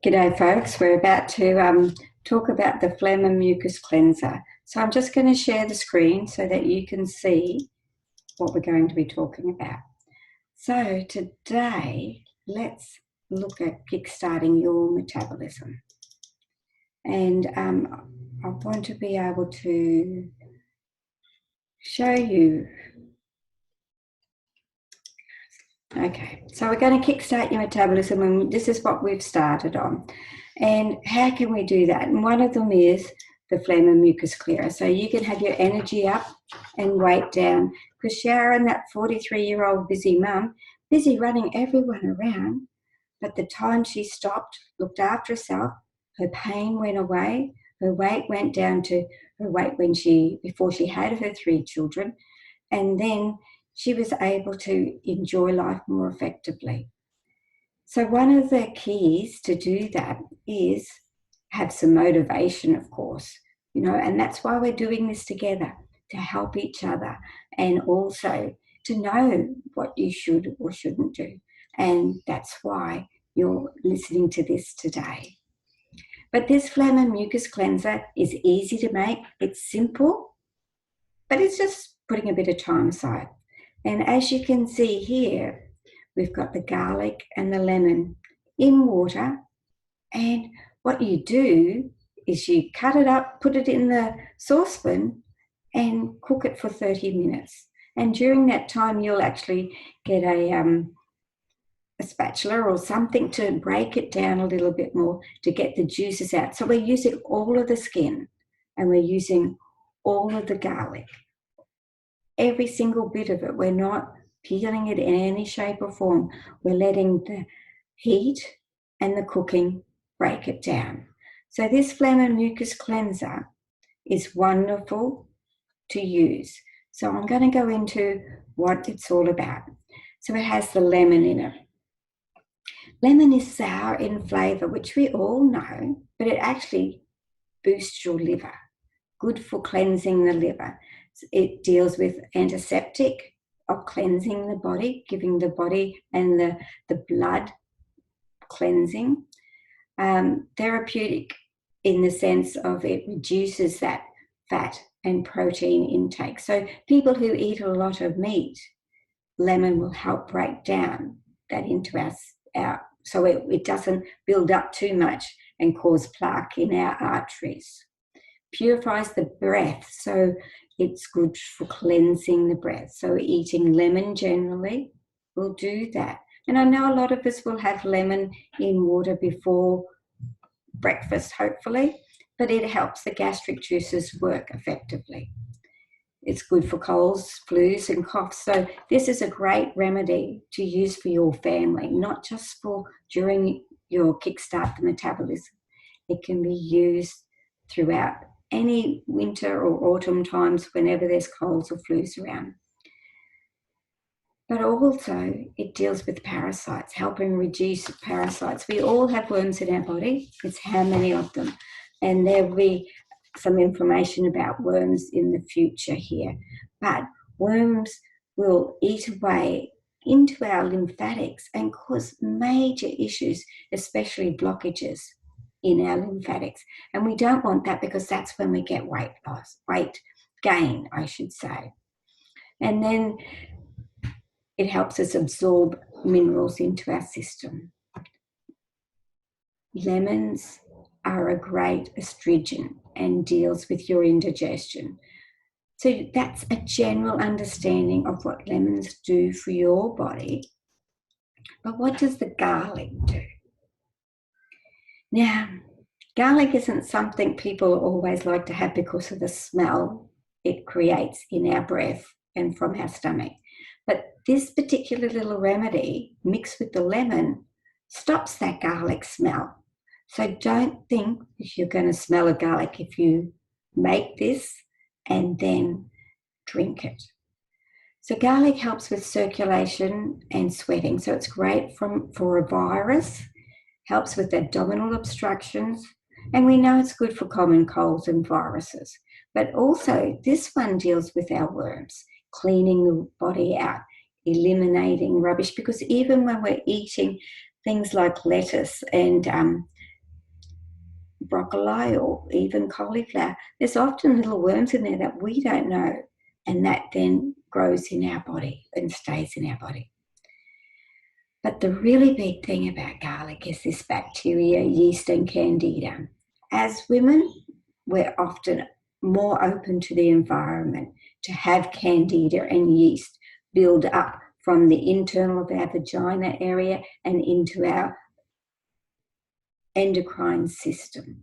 G'day folks, we're about to talk about the Phlegm and Mucus cleanser. So I'm just going to share the screen so that you can see what we're going to be talking about. So today, let's look at kickstarting your metabolism. And I want to be able to show you. Okay, so we're going to kickstart your metabolism, and this is what we've started on. And how can we do that? And one of them is the Phlegm and Mucus clearer. So you can have your energy up and weight down. Because Sharon, that 43-year-old busy mum, busy running everyone around, but the time she stopped, looked after herself, her pain went away, her weight went down to her weight before she had her 3 children, and then she was able to enjoy life more effectively. So one of the keys to do that is have some motivation, of course, and that's why we're doing this together, to help each other and also to know what you should or shouldn't do. And that's why you're listening to this today. But this Phlegm and Mucus cleanser is easy to make. It's simple, but it's just putting a bit of time aside. And as you can see here, we've got the garlic and the lemon in water. And what you do is you cut it up, put it in the saucepan and cook it for 30 minutes. And during that time, you'll actually get a spatula or something to break it down a little bit more to get the juices out. So we're using all of the skin and we're using all of the garlic. Every single bit of it. We're not peeling it in any shape or form. We're letting the heat and the cooking break it down. So this Phlegm and Mucus cleanser is wonderful to use. So I'm going to go into what it's all about. So it has the lemon in it. Lemon is sour in flavour, which we all know, but it actually boosts your liver. Good for cleansing the liver. It deals with antiseptic of cleansing the body, giving the body and the blood cleansing. Therapeutic in the sense of it reduces that fat and protein intake. So people who eat a lot of meat, lemon will help break down that into our so it doesn't build up too much and cause plaque in our arteries. Purifies the breath, so it's good for cleansing the breath. So eating lemon generally will do that. And I know a lot of us will have lemon in water before breakfast, hopefully, but it helps the gastric juices work effectively. It's good for colds, flus, and coughs. So this is a great remedy to use for your family, not just for during your kickstart the metabolism. It can be used throughout any winter or autumn times whenever there's colds or flus around. But also it deals with parasites, helping reduce parasites. We all have worms in our body. It's how many of them. And there will be some information about worms in the future here. But worms will eat away into our lymphatics and cause major issues, especially blockages in our lymphatics. And we don't want that because that's when we get weight gain, I should say. And then it helps us absorb minerals into our system. Lemons are a great astringent and deals with your indigestion. So that's a general understanding of what lemons do for your body. But what does the garlic do? Now, garlic isn't something people always like to have because of the smell it creates in our breath and from our stomach. But this particular little remedy, mixed with the lemon, stops that garlic smell. So don't think you're going to smell a garlic if you make this and then drink it. So garlic helps with circulation and sweating. So it's great for a virus, helps with abdominal obstructions, and we know it's good for common colds and viruses. But also this one deals with our worms, cleaning the body out, eliminating rubbish, because even when we're eating things like lettuce and broccoli or even cauliflower, there's often little worms in there that we don't know, and that then grows in our body and stays in our body. But the really big thing about garlic is this bacteria, yeast and candida. As women, we're often more open to the environment to have candida and yeast build up from the internal of our vagina area and into our endocrine system.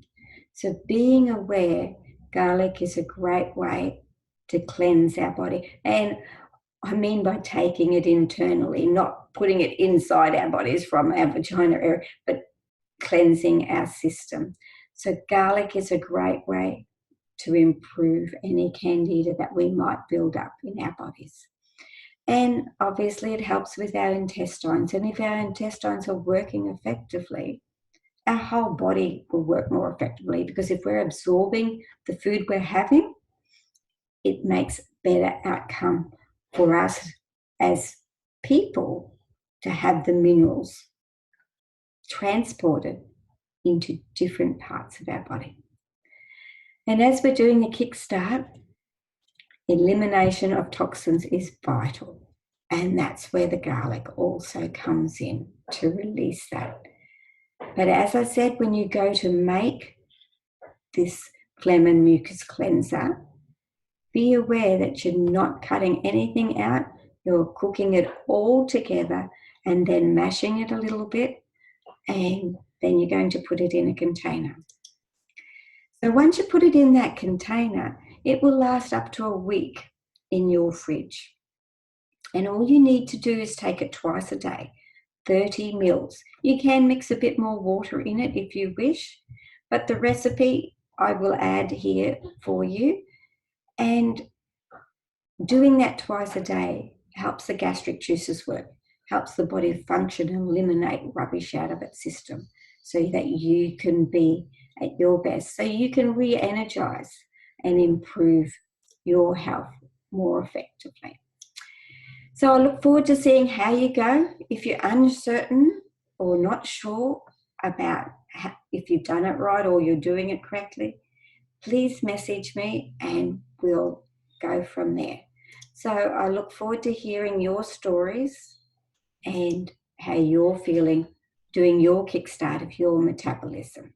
So being aware, garlic is a great way to cleanse our body. And I mean by taking it internally, not putting it inside our bodies from our vagina area, but cleansing our system. So garlic is a great way to improve any candida that we might build up in our bodies. And obviously it helps with our intestines. And if our intestines are working effectively, our whole body will work more effectively, because if we're absorbing the food we're having, it makes better outcome for us as people to have the minerals transported into different parts of our body. And as we're doing the Kickstart, elimination of toxins is vital. And that's where the garlic also comes in to release that. But as I said, when you go to make this phlegm and mucus cleanser, be aware that you're not cutting anything out. You're cooking it all together and then mashing it a little bit, and then you're going to put it in a container. So once you put it in that container, it will last up to a week in your fridge. And all you need to do is take it twice a day, 30 mils. You can mix a bit more water in it if you wish, but the recipe I will add here for you. And doing that twice a day helps the gastric juices work, helps the body function and eliminate rubbish out of its system so that you can be at your best, so you can re-energize and improve your health more effectively. So I look forward to seeing how you go. If you're uncertain or not sure about if you've done it right or you're doing it correctly, please message me and we'll go from there. So I look forward to hearing your stories and how you're feeling doing your Kickstart of your metabolism.